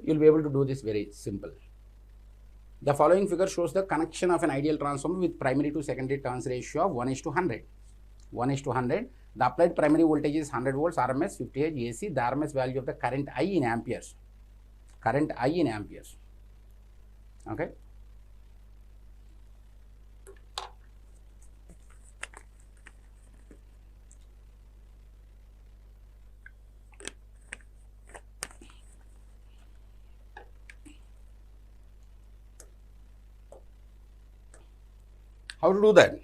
you'll be able to do this very simple. The following figure shows the connection of an ideal transformer with primary to secondary turns ratio of 1:100. 1:100. The applied primary voltage is 100 volts RMS, 50 Hz AC. The RMS value of the current I in amperes. Current I in amperes. Okay. How to do that?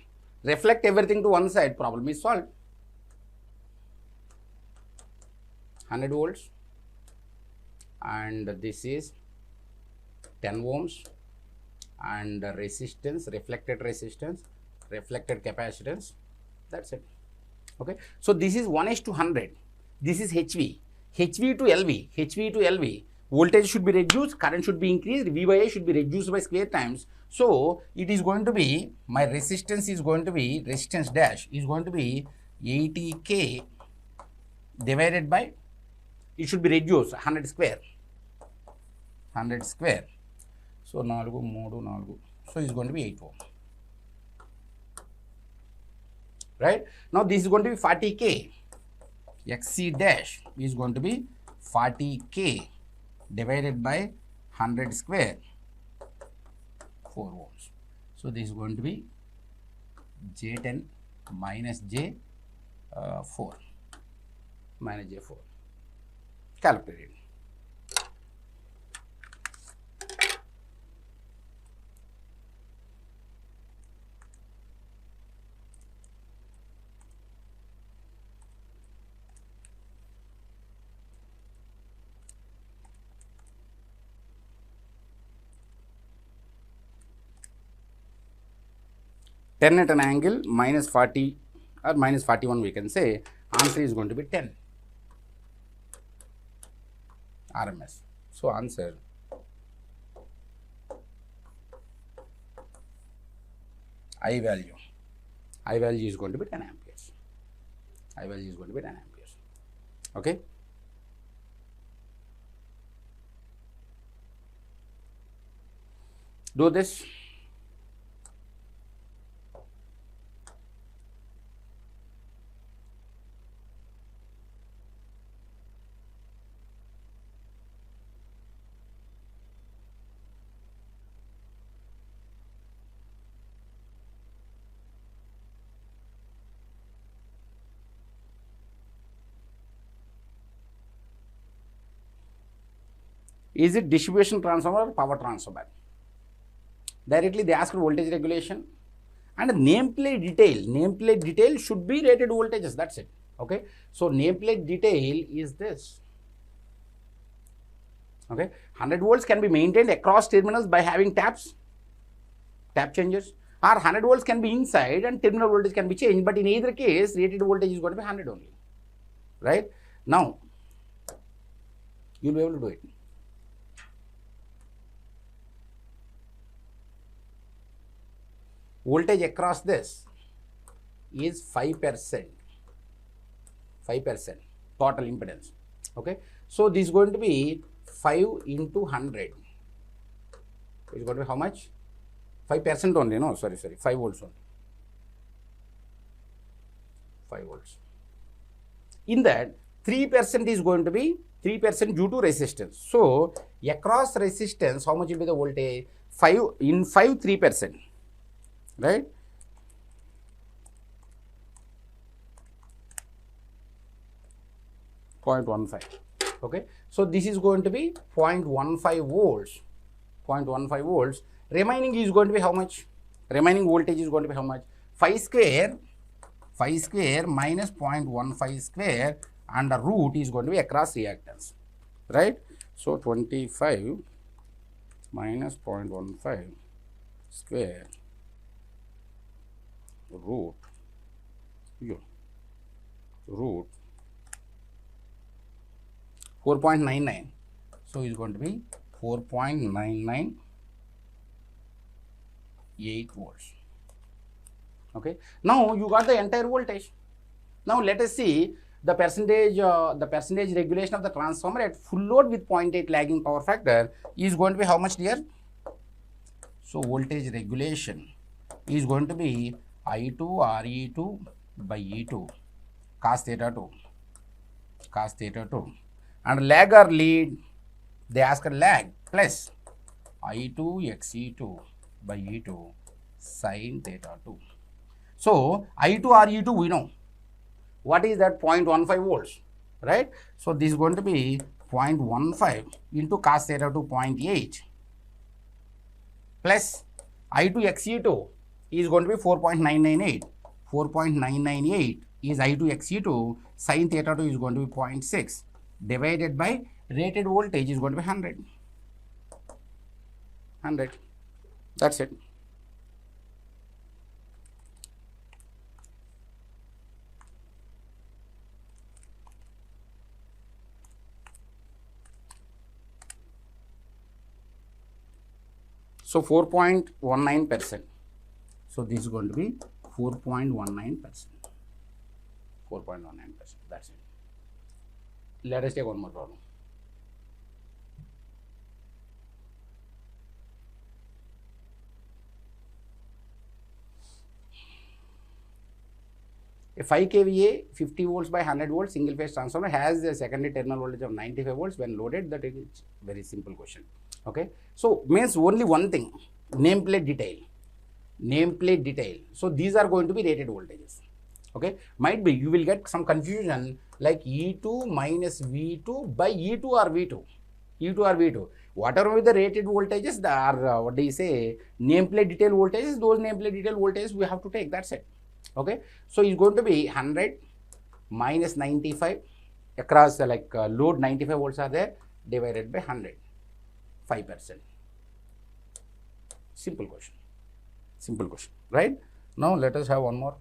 Reflect everything to one side, problem is solved. 100 volts and this is 10 ohms and resistance, reflected capacitance, that's it. Okay, so this is 1:100, this is HV, HV to LV, voltage should be reduced, current should be increased, V by I should be reduced by square times. So it is going to be, my resistance is going to be, resistance dash is going to be 80K divided by, it should be reduced 100 square. So 4, 3, 4. So it's going to be 8 ohm. Right? Now this is going to be 40K. XC dash is going to be 40K divided by 100 square, 4 ohms. So this is going to be J10 minus J4. Minus J4. Calculate it. Ten at an angle minus 40 or minus 41 we can say, answer is going to be 10 RMS. So answer I value is going to be 10 amperes. I value is going to be 10 amperes. Okay. Do this. Is it distribution transformer or power transformer? Directly they ask voltage regulation and nameplate detail. Nameplate detail should be rated voltages, that's it. Okay. So nameplate detail is this. Okay. 100 volts can be maintained across terminals by having tap changers, or 100 volts can be inside and terminal voltage can be changed, but in either case rated voltage is going to be 100 only. Right. Now you will be able to do it. Voltage across this is 5%, total impedance. Okay. So this is going to be 5 into 100. It's going to be how much? 5% only, no, sorry, 5 volts only. 5 volts. In that, 3% is going to be 3% due to resistance. So across resistance, how much will be the voltage? 5 in 5, 3%. Right? .15. Okay. So this is going to be 0.15 volts. 0.15 volts. Remaining is going to be how much? Remaining voltage is going to be how much? 5 square minus 0.15 square and the root is going to be across reactance. Right? So 25 minus 0.15 square root 4.99. So it's going to be 4.998 volts. Okay. Now you got the entire voltage. Now let us see the percentage regulation of the transformer at full load with 0.8 lagging power factor is going to be how much, dear? So voltage regulation is going to be I2 RE2 by E2 cos theta 2 and lag or lead, they ask a lag plus I2 XE2 by E2 sin theta 2. So I2 RE2 we know. What is that? 0.15 volts, right? So this is going to be 0.15 into cos theta 2 0.8 plus I2 XE2 is going to be 4.998. 4.998 is I2 XE2, sin theta 2 is going to be 0.6 divided by rated voltage is going to be 100. That's it. So 4.19%. So this is going to be 4.19%. 4.19%. That's it. Let us take one more problem. A 5 kVA 50 volts by 100 volts single phase transformer has a secondary terminal voltage of 95 volts when loaded. That is very simple question. Okay. So means only one thing, nameplate detail. So these are going to be rated voltages. Okay. Might be you will get some confusion like E2 minus V2 by E2 or V2. Whatever the rated voltages are, what do you say, nameplate detail voltages, those nameplate detail voltages we have to take. That's it. Okay. So it's going to be 100 minus 95 across load 95 volts are there divided by 100, 5%. Simple question, right? Now let us have one more.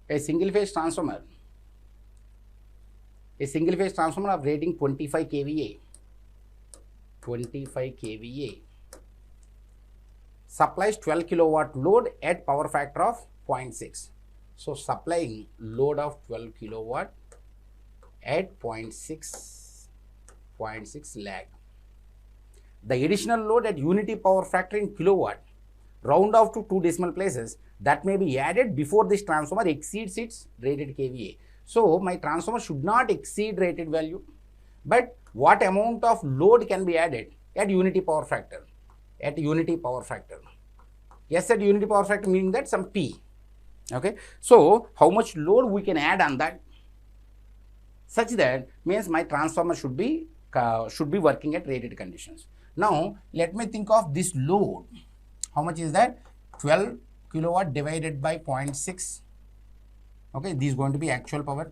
A single phase transformer of rating 25 kVA supplies 12 kilowatt load at power factor of 0.6. So supplying load of 12 kilowatt at 0.6 lag. The additional load at unity power factor in kilowatt, round off to 2 decimal places, that may be added before this transformer exceeds its rated kVA. So my transformer should not exceed rated value, but what amount of load can be added at unity power factor? Yes, at unity power factor meaning that some P. Okay. So how much load we can add on that, such that means my transformer should be working at rated conditions. Now let me think of this load. How much is that? 12 kilowatt divided by 0.6. Okay, this is going to be actual power,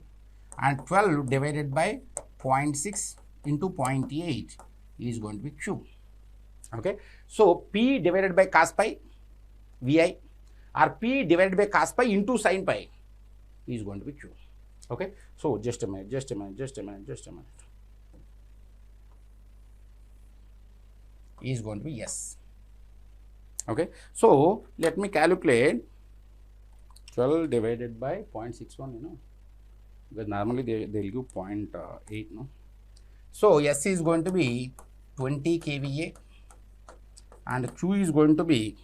and 12 divided by 0.6 into 0.8 is going to be Q. Okay, so P divided by cos pi VI or P divided by cos pi into sin pi is going to be Q. Okay, so just a minute. Is going to be yes. Okay, so let me calculate 12 divided by 0.61, because normally they will give 0.8, no. So S is going to be 20 kVA and Q is going to be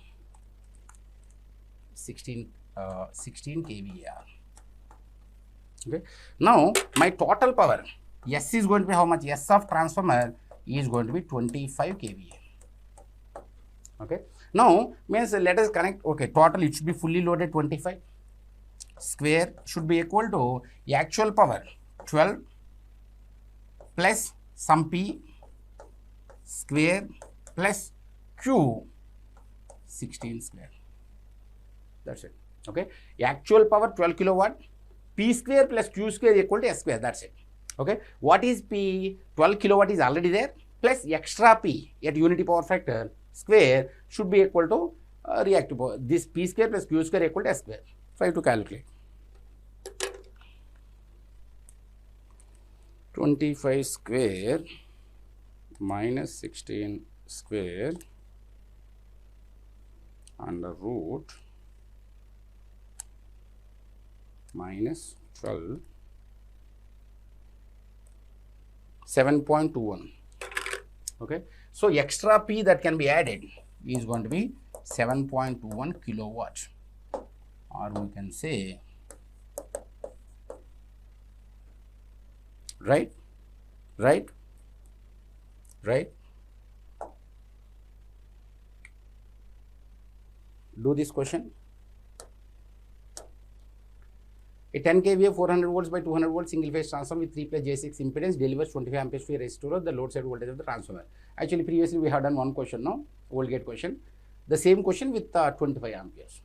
16 kVAr. Okay, now my total power S is going to be how much? S of transformer is going to be 25 kVA. Okay, now means let us connect. Okay, total it should be fully loaded 25. Square should be equal to actual power 12 plus some P square plus Q 16 square. That's it. Okay, actual power 12 kilowatt, P square plus Q square equal to S square. That's it. Okay, what is P? 12 kilowatt is already there, plus extra P at unity power factor square should be equal to reactive power. This P square plus Q square equal to S square. Try to calculate. 25 square minus 16 square under root minus 12, 7.21. Okay, so extra P that can be added is going to be 7.21 kilowatt, or we can say, right? Do this question. A 10 kVA 400 volts by 200 volts single phase transformer with 3 plus J6 impedance delivers 25 amperes to a resistor of the load side voltage of the transformer. Actually, previously we had done one question, no? Old gate question. The same question with 25 amperes.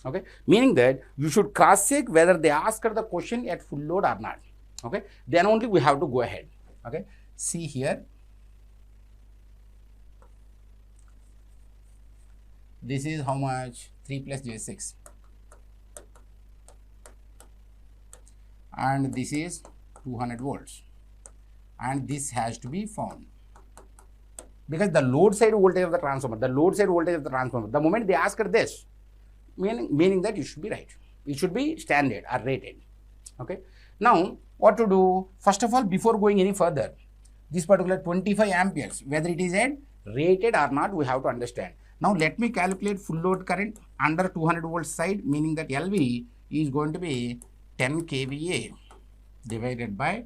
Okay, meaning that you should cross check whether they asked the question at full load or not. Okay, then only we have to go ahead. Okay, see here. This is how much? 3 plus J6. And this is 200 volts. And this has to be found. Because the load side voltage of the transformer, the moment they ask this, meaning that it should be right. It should be standard or rated. Okay. Now, what to do? First of all, before going any further, this particular 25 amperes, whether it is at rated or not, we have to understand. Now, let me calculate full load current under 200 volts side, meaning that LV is going to be 10 kVA divided by,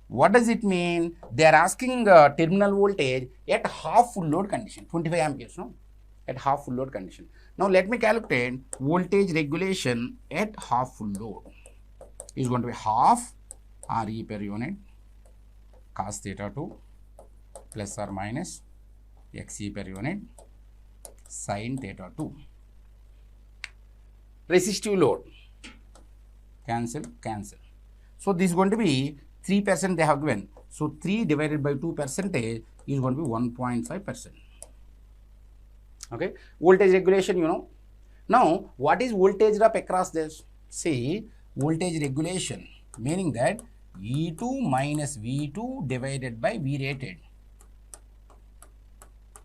what does it mean? They are asking terminal voltage at half full load condition, 25 amperes, no? At half full load condition. Now, let me calculate voltage regulation at half full load. Is going to be half RE per unit cos theta 2 plus or minus XE per unit sin theta 2. Resistive load, cancel. So, this is going to be 3% they have given. So, 3 divided by 2% is going to be 1.5%. Okay, voltage regulation, you know. Now, what is voltage drop across this? See, voltage regulation, meaning that E2 minus V2 divided by V rated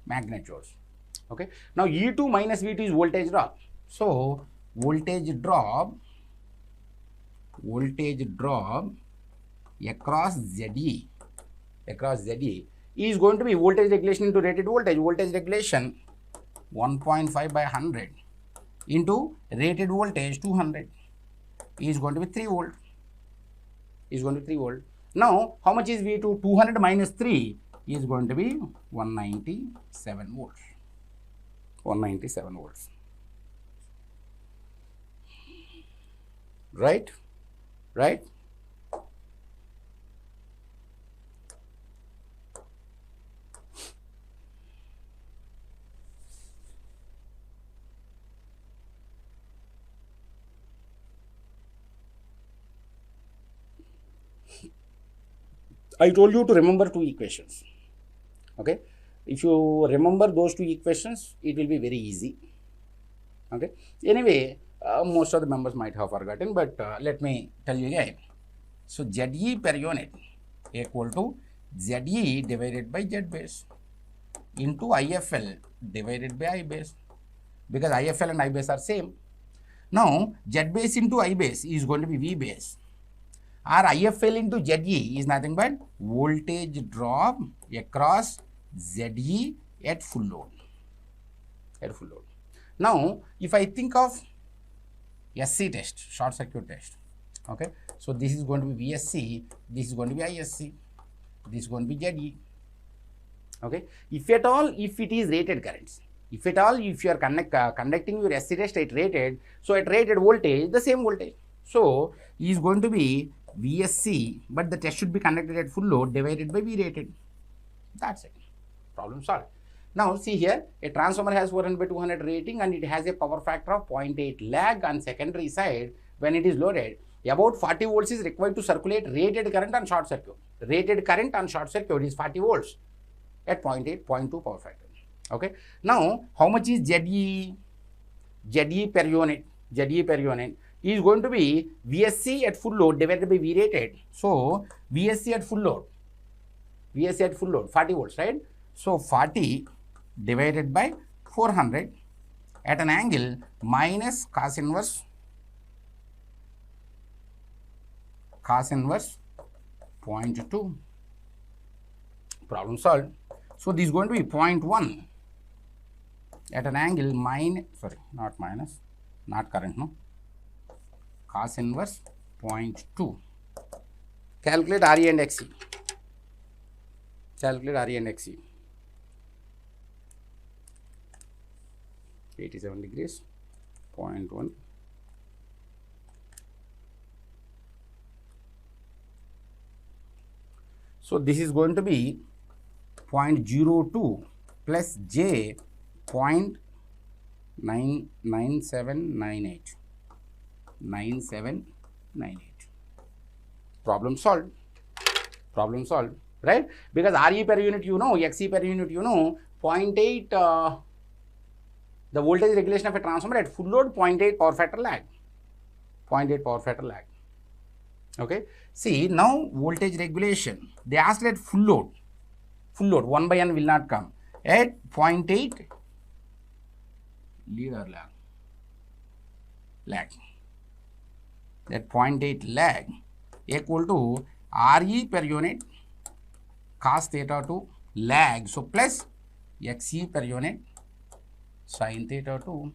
magnitudes. Okay, now E2 minus V2 is voltage drop. So, voltage drop across ZE is going to be voltage regulation into rated voltage. Voltage regulation 1.5 by 100 into rated voltage 200 is going to be 3 volt. Now, how much is V2? 200 minus 3 is going to be 197 volts. 197 volts. Right? I told you to remember 2 equations. Okay, if you remember those 2 equations, it will be very easy. Okay, anyway, most of the members might have forgotten, but let me tell you again. So, ZE per unit equal to ZE divided by Z base into IFL divided by I base, because IFL and I base are same. Now, Z base into I base is going to be V base, or IFL into ZE is nothing but voltage drop across ZE at full load. Now, if I think of SC test, short circuit test, okay, so this is going to be VSC, this is going to be ISC, this is going to be ZE. Okay, if at all, if it is rated currents, if you are conducting your SC test at rated, so at rated voltage, the same voltage, so is going to be VSC, but the test should be conducted at full load divided by V rated. That's it. Problem solved. Now, see here, a transformer has 400 by 200 rating and it has a power factor of 0.8 lag on secondary side when it is loaded. About 40 volts is required to circulate rated current on short circuit. Rated current on short circuit is 40 volts at 0.8, 0.2 power factor. Okay. Now, how much is ZE per unit? is going to be VSC at full load divided by V rated. So VSC at full load, 40 volts, right? So 40 divided by 400 at an angle minus cos inverse 0.2. Problem solved. So this is going to be 0.1 at an angle cos inverse 0.2. Calculate RE and XE. 87 degrees, 0.1. So this is going to be 0.02 plus J 0.9798. Problem solved. Right? Because RE per unit you know, XE per unit you know, 0.8 the voltage regulation of a transformer at full load, 0.8 power factor lag. Okay. See, now voltage regulation, they asked at full load, 1 by n will not come, at 0.8 lead or lag. That 0.8 lag equal to RE per unit cos theta 2 lag, so plus XE per unit sin theta 2.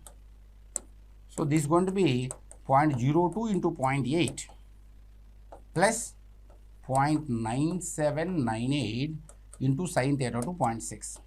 So this is going to be 0.02 into 0.8 plus 0.9798 into sin theta 2 0.6.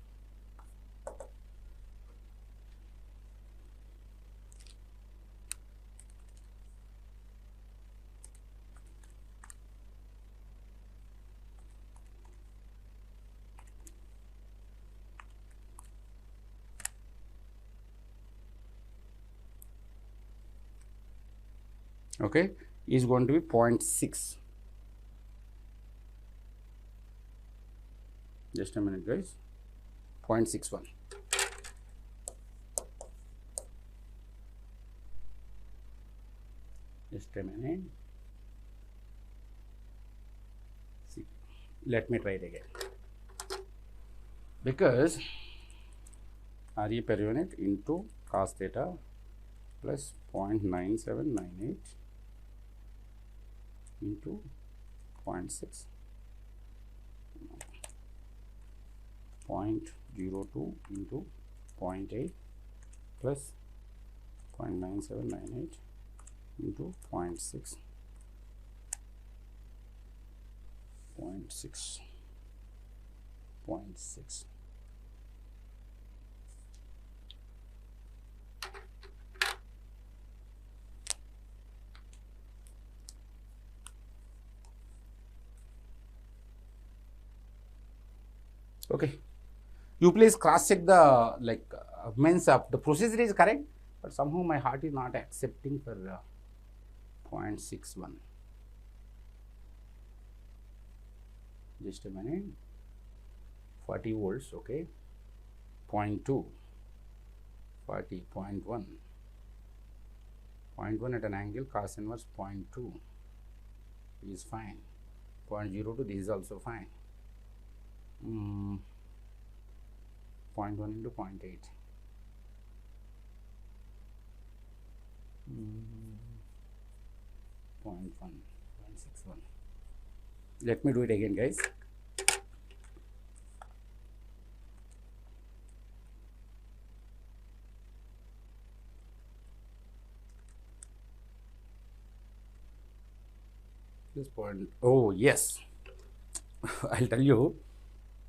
Okay, is going to be 0.6. Just a minute, guys. 0.61. Just a minute. See, let me try it again. Because RE per unit into cos theta plus 0.9798 into 0.6, 0.02 into 0.8 plus 0.9798 into 0.6, 0.6. Okay, you please cross check the means of the procedure is correct, but somehow my heart is not accepting for 0.61. Just a minute. 40 volts, okay. 0.2, 40, 0.1, 0.1 at an angle cos inverse 0.2 is fine. 0.02, this is also fine. 0.1 into 0.8. 0.1, 0.61. Let me do it again, guys. This point, oh yes, I'll tell you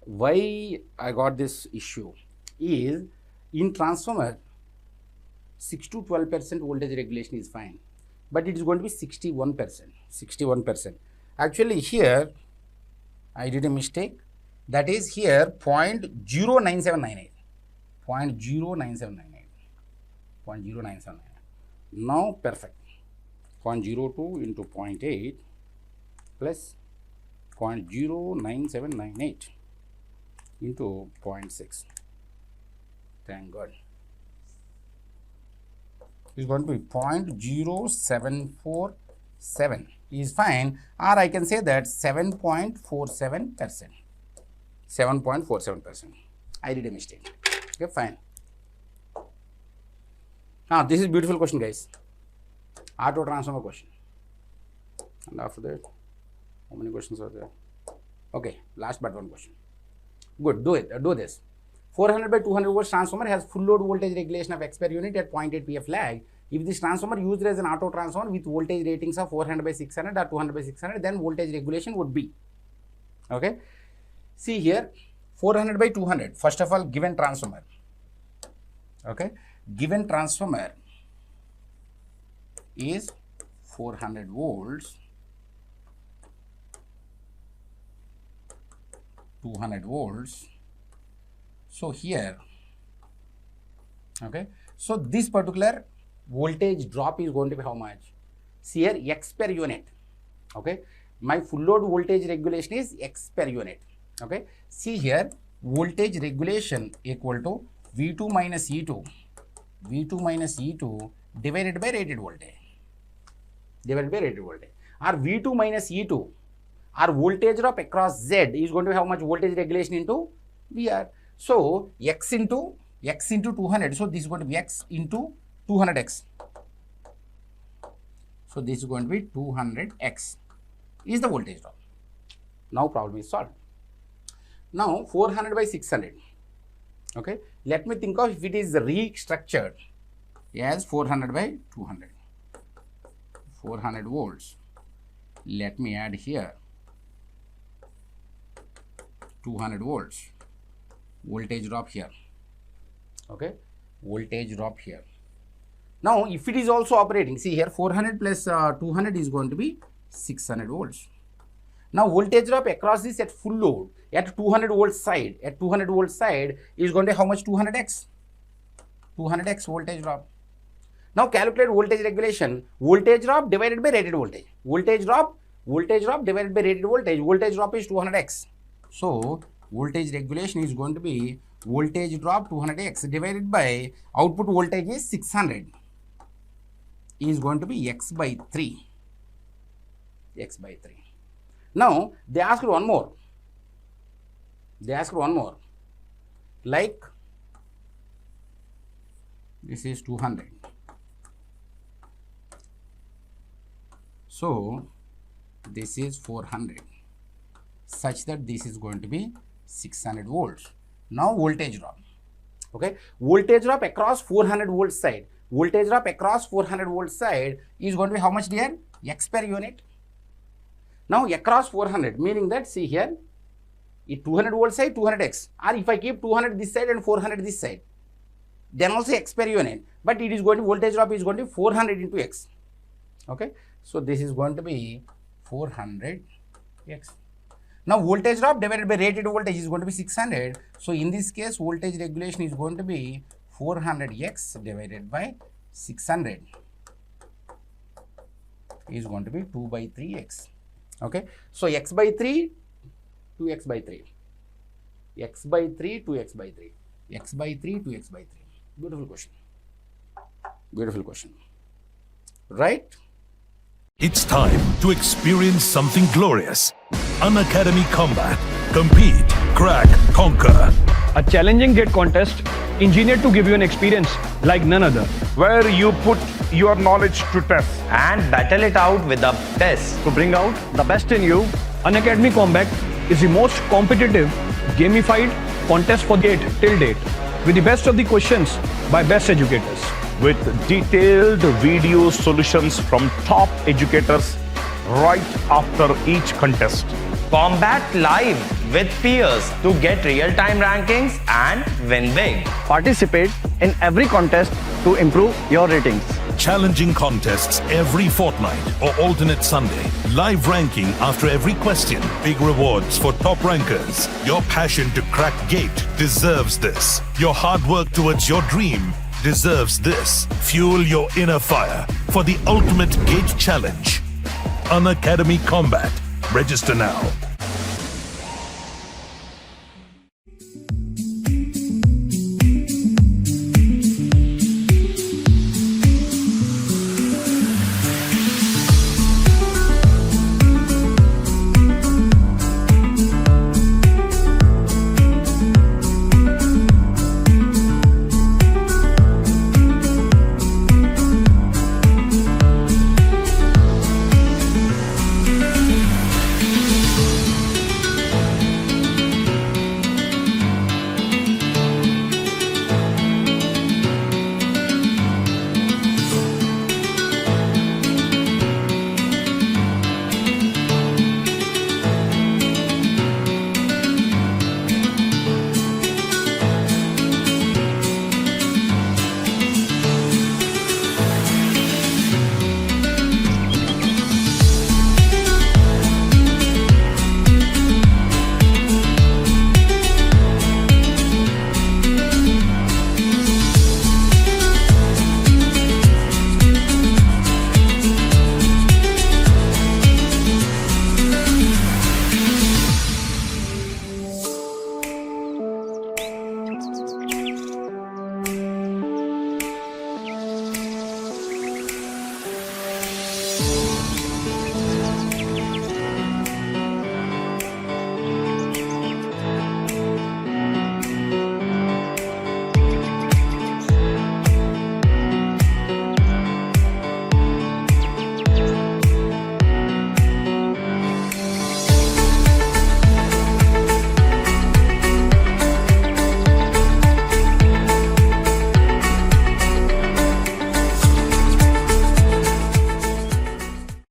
why I got this issue is in transformer 6 to 12% voltage regulation is fine, but it is going to be 61%. Actually here I did a mistake, that is here 0.09798. Now perfect. 0.02 into 0.8 plus 0.09798 into 0.6. Thank God. is going to be 0.0747 is fine, or I can say that 7.47%. 7.47%. I did a mistake. Okay, fine. Now, this is beautiful question, guys. Auto transformer question. And after that, how many questions are there? Okay, last but one question. Good, do it. Do this. 400 by 200 volts transformer has full load voltage regulation of X per unit at 0.8 PF lag. If this transformer used as an auto transformer with voltage ratings of 400 by 600 or 200 by 600, then voltage regulation would be. Okay. See here, 400 by 200. First of all, given transformer. Okay. Given transformer is 400 volts, 200 volts. So here, okay, so this particular voltage drop is going to be how much? See here, X per unit. Okay, my full load voltage regulation is X per unit. Okay, see here, voltage regulation equal to V2 minus E2, V2 minus E2 divided by rated voltage, or V2 minus E2, our voltage drop across Z is going to be how much voltage regulation into VR. So X into 200. So this is going to be X into 200X. So this is going to be 200X is the voltage drop. Now problem is solved. Now 400 by 600. Okay. Let me think of if it is restructured as 400 by 200. 400 volts. Let me add here 200 volts. Voltage drop here. Okay. Voltage drop here. Now, if it is also operating, see here 400 plus 200 is going to be 600 volts. Now, voltage drop across this at full load at 200 volts side, is going to be how much? 200x. 200x voltage drop. Now, calculate voltage regulation. Voltage drop divided by rated voltage. Voltage drop divided by rated voltage. Voltage drop is 200x. So, voltage regulation is going to be voltage drop 200x divided by output voltage is 600 is going to be x by 3. X by 3. Now, they asked one more. Like, this is 200. So, this is 400 such that this is going to be 600 volts. Now, voltage drop. Okay. Voltage drop across 400 volts side. Voltage drop across 400 volts side is going to be how much, dear? X per unit. Now, across 400, meaning that, see here, if 200 volts side, 200x. Or if I keep 200 this side and 400 this side, then also x per unit. But it is going to, voltage drop is going to be 400 into x. Okay. So, this is going to be 400x. Now, voltage drop divided by rated voltage is going to be 600. So, in this case, voltage regulation is going to be 400x divided by 600 is going to be 2 by 3x. Okay. So, x by 3, 2x by 3. X by 3, 2x by 3. X by 3, 2x by 3. Beautiful question. Beautiful question. Right? It's time to experience something glorious. Unacademy Combat. Compete, crack, conquer. A challenging gate contest engineered to give you an experience like none other. Where you put your knowledge to test and battle it out with the best. To bring out the best in you, Unacademy Combat is the most competitive, gamified contest for gate till date, with the best of the questions by best educators. with detailed video solutions from top educators right after each contest. Combat live with peers to get real-time rankings and win big. Participate in every contest to improve your ratings. Challenging contests every fortnight or alternate Sunday. Live ranking after every question. Big rewards for top rankers. Your passion to crack gate deserves this. Your hard work towards your dream deserves this. Fuel your inner fire for the ultimate gate challenge. Unacademy Combat. Register now. Bye.